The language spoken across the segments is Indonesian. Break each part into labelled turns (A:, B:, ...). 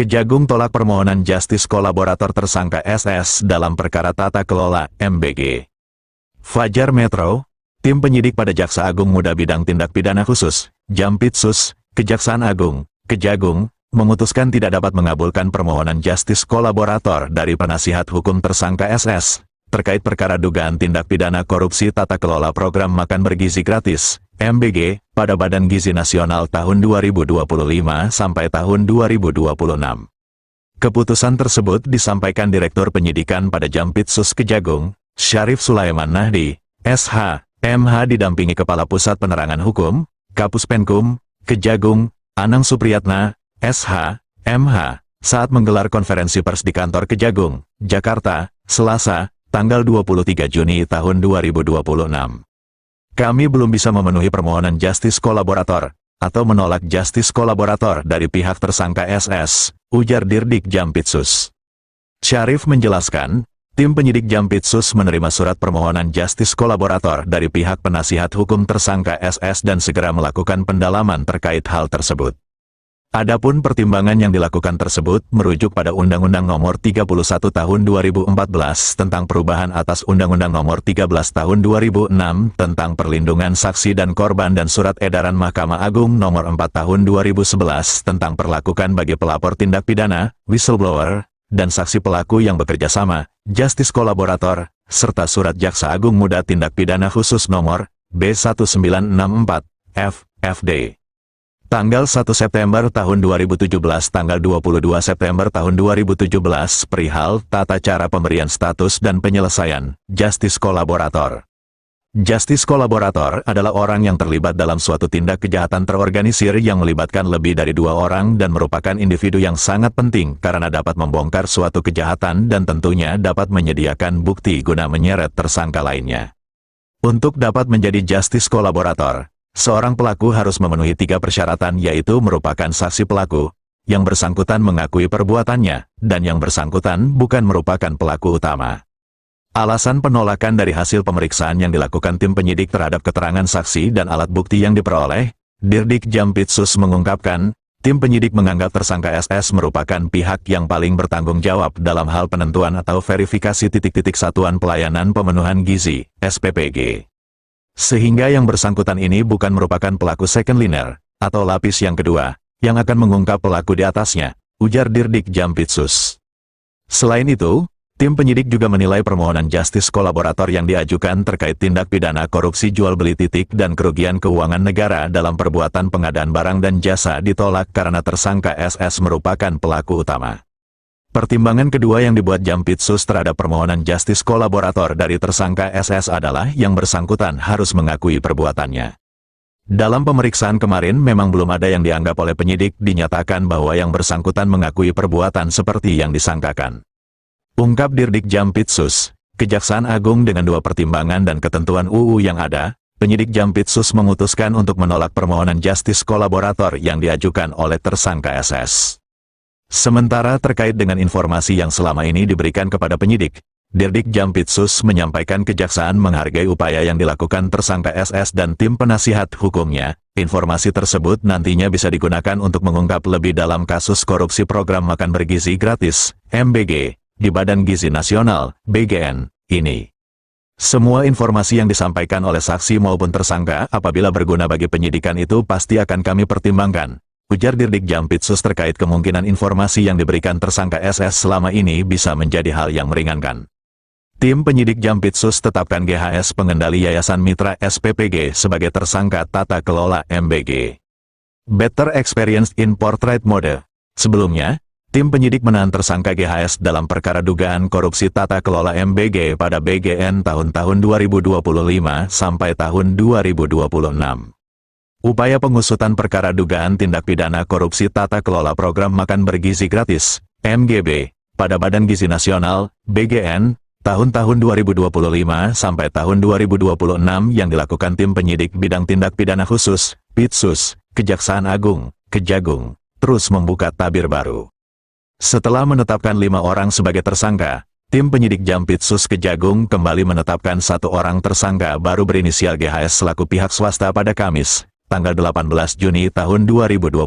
A: Kejagung tolak permohonan justice kolaborator tersangka SS dalam perkara tata kelola MBG. Fajar Metro, tim penyidik pada Jaksa Agung Muda Bidang Tindak Pidana Khusus, Jampitsus, Kejaksaan Agung, Kejagung, memutuskan tidak dapat mengabulkan permohonan justice kolaborator dari penasihat hukum tersangka SS, terkait perkara dugaan tindak pidana korupsi tata kelola program makan bergizi gratis, MBG, pada Badan Gizi Nasional tahun 2025 sampai tahun 2026. Keputusan tersebut disampaikan Direktur Penyidikan pada Jampitsus Kejagung, Syarif Sulaiman Nahdi, SH, MH didampingi Kepala Pusat Penerangan Hukum, Kapus Penkum, Kejagung, Anang Supriyatna, SH, MH, saat menggelar konferensi pers di kantor Kejagung, Jakarta, Selasa, tanggal 23 Juni tahun 2026. Kami belum bisa memenuhi permohonan justice kolaborator, atau menolak justice kolaborator dari pihak tersangka SS, ujar Dirdik Jampitsus. Syarif menjelaskan, tim penyidik Jampitsus menerima surat permohonan justice kolaborator dari pihak penasihat hukum tersangka SS dan segera melakukan pendalaman terkait hal tersebut. Adapun pertimbangan yang dilakukan tersebut merujuk pada Undang-Undang Nomor 31 Tahun 2014 tentang perubahan atas Undang-Undang Nomor 13 Tahun 2006 tentang perlindungan saksi dan korban dan Surat Edaran Mahkamah Agung Nomor 4 Tahun 2011 tentang perlakukan bagi pelapor tindak pidana, whistleblower, dan saksi pelaku yang bekerja sama, justice kolaborator, serta Surat Jaksa Agung Muda Tindak Pidana Khusus Nomor B1964 FFD. Tanggal 1 September tahun 2017 tanggal 22 September tahun 2017 perihal tata cara pemberian status dan penyelesaian justice kolaborator. Justice kolaborator adalah orang yang terlibat dalam suatu tindak kejahatan terorganisir yang melibatkan lebih dari 2 orang dan merupakan individu yang sangat penting karena dapat membongkar suatu kejahatan dan tentunya dapat menyediakan bukti guna menyeret tersangka lainnya. Untuk dapat menjadi justice kolaborator, seorang pelaku harus memenuhi 3 persyaratan yaitu merupakan saksi pelaku, yang bersangkutan mengakui perbuatannya, dan yang bersangkutan bukan merupakan pelaku utama. Alasan penolakan dari hasil pemeriksaan yang dilakukan tim penyidik terhadap keterangan saksi dan alat bukti yang diperoleh, Dirdik Jampitsus mengungkapkan, tim penyidik menganggap tersangka SS merupakan pihak yang paling bertanggung jawab dalam hal penentuan atau verifikasi titik-titik Satuan Pelayanan Pemenuhan Gizi, SPPG. Sehingga yang bersangkutan ini bukan merupakan pelaku second liner, atau lapis yang kedua, yang akan mengungkap pelaku di atasnya, ujar Dirdik Jampitsus. Selain itu, tim penyidik juga menilai permohonan justice kolaborator yang diajukan terkait tindak pidana korupsi jual beli titik dan kerugian keuangan negara dalam perbuatan pengadaan barang dan jasa ditolak karena tersangka SS merupakan pelaku utama. Pertimbangan kedua yang dibuat Jampitsus terhadap permohonan justice kolaborator dari tersangka SS adalah yang bersangkutan harus mengakui perbuatannya. Dalam pemeriksaan kemarin memang belum ada yang dianggap oleh penyidik dinyatakan bahwa yang bersangkutan mengakui perbuatan seperti yang disangkakan. Ungkap Dirdik Jampitsus, Kejaksaan Agung dengan 2 pertimbangan dan ketentuan UU yang ada, penyidik Jampitsus memutuskan untuk menolak permohonan justice kolaborator yang diajukan oleh tersangka SS. Sementara terkait dengan informasi yang selama ini diberikan kepada penyidik, Dirdik Jampitsus menyampaikan Kejaksaan menghargai upaya yang dilakukan tersangka SS dan tim penasihat hukumnya. Informasi tersebut nantinya bisa digunakan untuk mengungkap lebih dalam kasus korupsi program makan bergizi gratis, MBG, di Badan Gizi Nasional, BGN, ini. Semua informasi yang disampaikan oleh saksi maupun tersangka apabila berguna bagi penyidikan itu pasti akan kami pertimbangkan, ujar Dirdik Jampitsus terkait kemungkinan informasi yang diberikan tersangka SS selama ini bisa menjadi hal yang meringankan. Tim penyidik Jampitsus tetapkan GHS pengendali Yayasan Mitra SPPG sebagai tersangka tata kelola MBG. Better experience in portrait mode. Sebelumnya, tim penyidik menahan tersangka GHS dalam perkara dugaan korupsi tata kelola MBG pada BGN tahun-tahun 2025 sampai tahun 2026. Upaya pengusutan perkara dugaan tindak pidana korupsi tata kelola program makan bergizi gratis, MGB, pada Badan Gizi Nasional, BGN, tahun-tahun 2025 sampai tahun 2026 yang dilakukan tim penyidik bidang tindak pidana khusus, Pitsus, Kejaksaan Agung, Kejagung, terus membuka tabir baru. Setelah menetapkan 5 orang sebagai tersangka, tim penyidik Jampitsus Kejagung kembali menetapkan 1 orang tersangka baru berinisial GHS selaku pihak swasta pada Kamis, tanggal 18 Juni tahun 2026.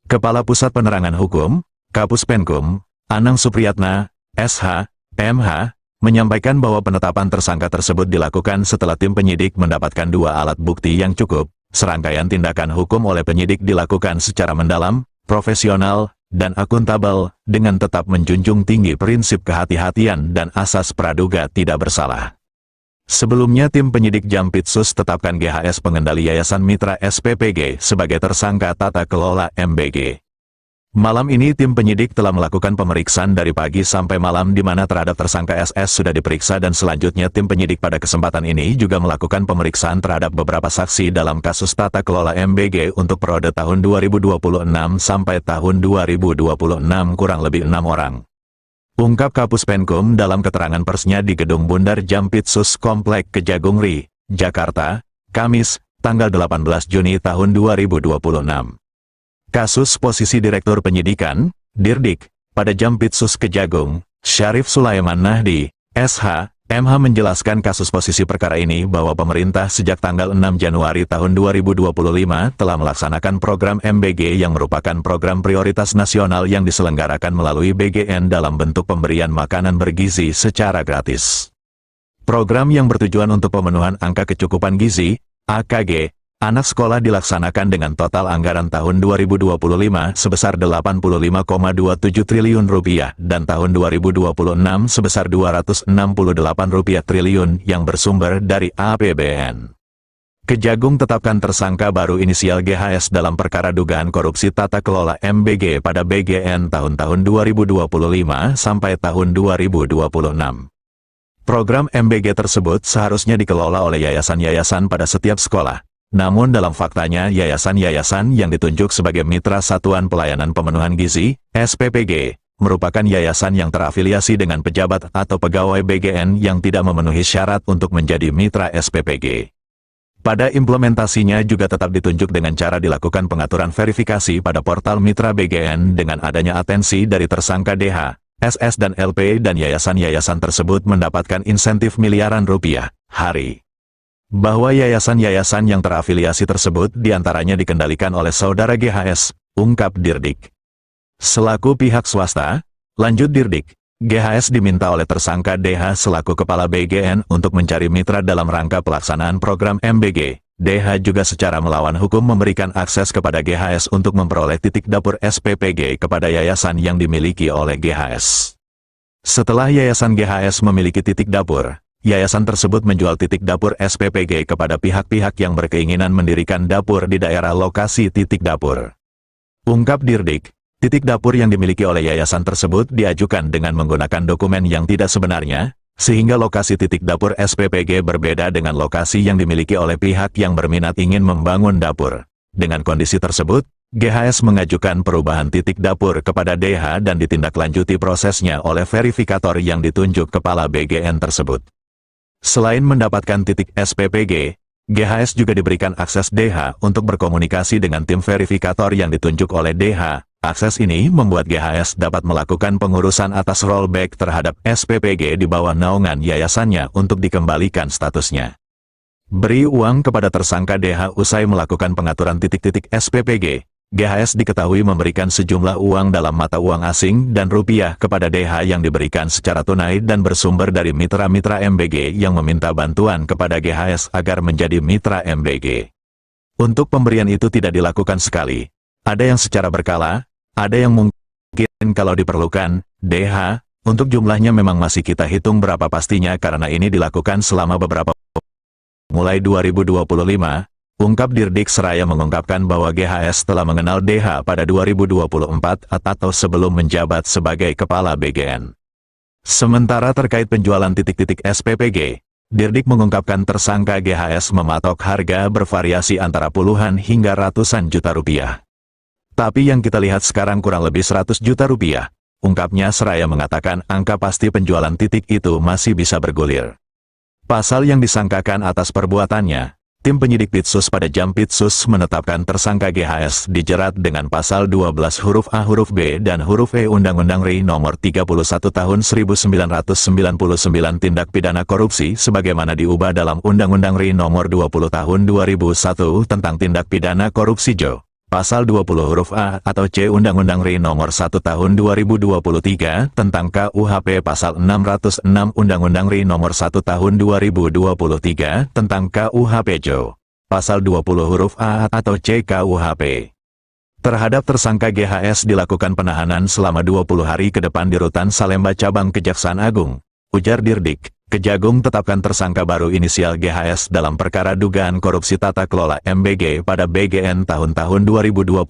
A: Kepala Pusat Penerangan Hukum, Kapus Penkum, Anang Supriyatna, SH, MH, menyampaikan bahwa penetapan tersangka tersebut dilakukan setelah tim penyidik mendapatkan 2 alat bukti yang cukup. Serangkaian tindakan hukum oleh penyidik dilakukan secara mendalam, profesional, dan akuntabel, dengan tetap menjunjung tinggi prinsip kehati-hatian dan asas praduga tidak bersalah. Sebelumnya tim penyidik Jampitsus tetapkan GHS pengendali Yayasan Mitra SPPG sebagai tersangka tata kelola MBG. Malam ini tim penyidik telah melakukan pemeriksaan dari pagi sampai malam di mana terhadap tersangka SS sudah diperiksa dan selanjutnya tim penyidik pada kesempatan ini juga melakukan pemeriksaan terhadap beberapa saksi dalam kasus tata kelola MBG untuk periode tahun 2026 sampai tahun 2026 kurang lebih 6 orang. Ungkap Kapus Penkum dalam keterangan persnya di Gedung Bundar Jampitsus Komplek Kejagung RI, Jakarta, Kamis, tanggal 18 Juni tahun 2026. Kasus posisi Direktur Penyidikan, Dirdik, pada Jampitsus Kejagung, Syarif Sulaiman Nahdi, SH, MH menjelaskan kasus posisi perkara ini bahwa pemerintah sejak tanggal 6 Januari tahun 2025 telah melaksanakan program MBG yang merupakan program prioritas nasional yang diselenggarakan melalui BGN dalam bentuk pemberian makanan bergizi secara gratis. Program yang bertujuan untuk pemenuhan angka kecukupan gizi, AKG, anak sekolah dilaksanakan dengan total anggaran tahun 2025 sebesar Rp85,27 triliun dan tahun 2026 sebesar Rp268 triliun yang bersumber dari APBN. Kejagung tetapkan tersangka baru inisial GHS dalam perkara dugaan korupsi tata kelola MBG pada BGN tahun-tahun 2025 sampai tahun 2026. Program MBG tersebut seharusnya dikelola oleh yayasan-yayasan pada setiap sekolah. Namun dalam faktanya yayasan-yayasan yang ditunjuk sebagai Mitra Satuan Pelayanan Pemenuhan Gizi, SPPG, merupakan yayasan yang terafiliasi dengan pejabat atau pegawai BGN yang tidak memenuhi syarat untuk menjadi Mitra SPPG. Pada implementasinya juga tetap ditunjuk dengan cara dilakukan pengaturan verifikasi pada portal Mitra BGN dengan adanya atensi dari tersangka DH, SS dan LP dan yayasan-yayasan tersebut mendapatkan insentif miliaran rupiah, hari. Bahwa yayasan-yayasan yang terafiliasi tersebut diantaranya dikendalikan oleh saudara GHS, ungkap Dirdik. Selaku pihak swasta, lanjut Dirdik, GHS diminta oleh tersangka DH selaku kepala BGN untuk mencari mitra dalam rangka pelaksanaan program MBG. DH juga secara melawan hukum memberikan akses kepada GHS untuk memperoleh titik dapur SPPG kepada yayasan yang dimiliki oleh GHS. Setelah yayasan GHS memiliki titik dapur, yayasan tersebut menjual titik dapur SPPG kepada pihak-pihak yang berkeinginan mendirikan dapur di daerah lokasi titik dapur. Ungkap Dirdik, titik dapur yang dimiliki oleh yayasan tersebut diajukan dengan menggunakan dokumen yang tidak sebenarnya, sehingga lokasi titik dapur SPPG berbeda dengan lokasi yang dimiliki oleh pihak yang berminat ingin membangun dapur. Dengan kondisi tersebut, GHS mengajukan perubahan titik dapur kepada DH dan ditindaklanjuti prosesnya oleh verifikator yang ditunjuk kepala BGN tersebut. Selain mendapatkan titik SPPG, GHS juga diberikan akses DH untuk berkomunikasi dengan tim verifikator yang ditunjuk oleh DH. Akses ini membuat GHS dapat melakukan pengurusan atas rollback terhadap SPPG di bawah naungan yayasannya untuk dikembalikan statusnya. Beri uang kepada tersangka DH usai melakukan pengaturan titik-titik SPPG. GHS diketahui memberikan sejumlah uang dalam mata uang asing dan rupiah kepada DH yang diberikan secara tunai dan bersumber dari mitra-mitra MBG yang meminta bantuan kepada GHS agar menjadi mitra MBG. Untuk pemberian itu tidak dilakukan sekali. Ada yang secara berkala, ada yang mungkin kalau diperlukan, DH, untuk jumlahnya memang masih kita hitung berapa pastinya karena ini dilakukan selama beberapa mulai 2025. Ungkap Dirdik seraya mengungkapkan bahwa GHS telah mengenal DH pada 2024 atau sebelum menjabat sebagai kepala BGN. Sementara terkait penjualan titik-titik SPPG, Dirdik mengungkapkan tersangka GHS mematok harga bervariasi antara puluhan hingga ratusan juta rupiah. Tapi yang kita lihat sekarang kurang lebih 100 juta rupiah. Ungkapnya seraya mengatakan angka pasti penjualan titik itu masih bisa bergulir. Pasal yang disangkakan atas perbuatannya, tim penyidik Pitsus pada Jampitsus menetapkan tersangka GHS dijerat dengan pasal 12 huruf A huruf B dan huruf E Undang-Undang RI Nomor 31 Tahun 1999 tindak pidana korupsi sebagaimana diubah dalam Undang-Undang RI Nomor 20 Tahun 2001 tentang tindak pidana korupsi Jo. Pasal 20 huruf A atau C Undang-Undang RI Nomor 1 Tahun 2023 tentang KUHP Pasal 606 Undang-Undang RI Nomor 1 Tahun 2023 tentang KUHP JO. Pasal 20 huruf A atau C KUHP. Terhadap tersangka GHS dilakukan penahanan selama 20 hari ke depan di Rutan Salemba Cabang Kejaksaan Agung. Ujar Dirdik, Kejagung tetapkan tersangka baru inisial GHS dalam perkara dugaan korupsi tata kelola MBG pada BGN tahun-tahun 2025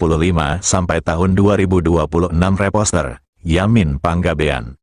A: sampai tahun 2026 Reposter, Yamin Panggabean.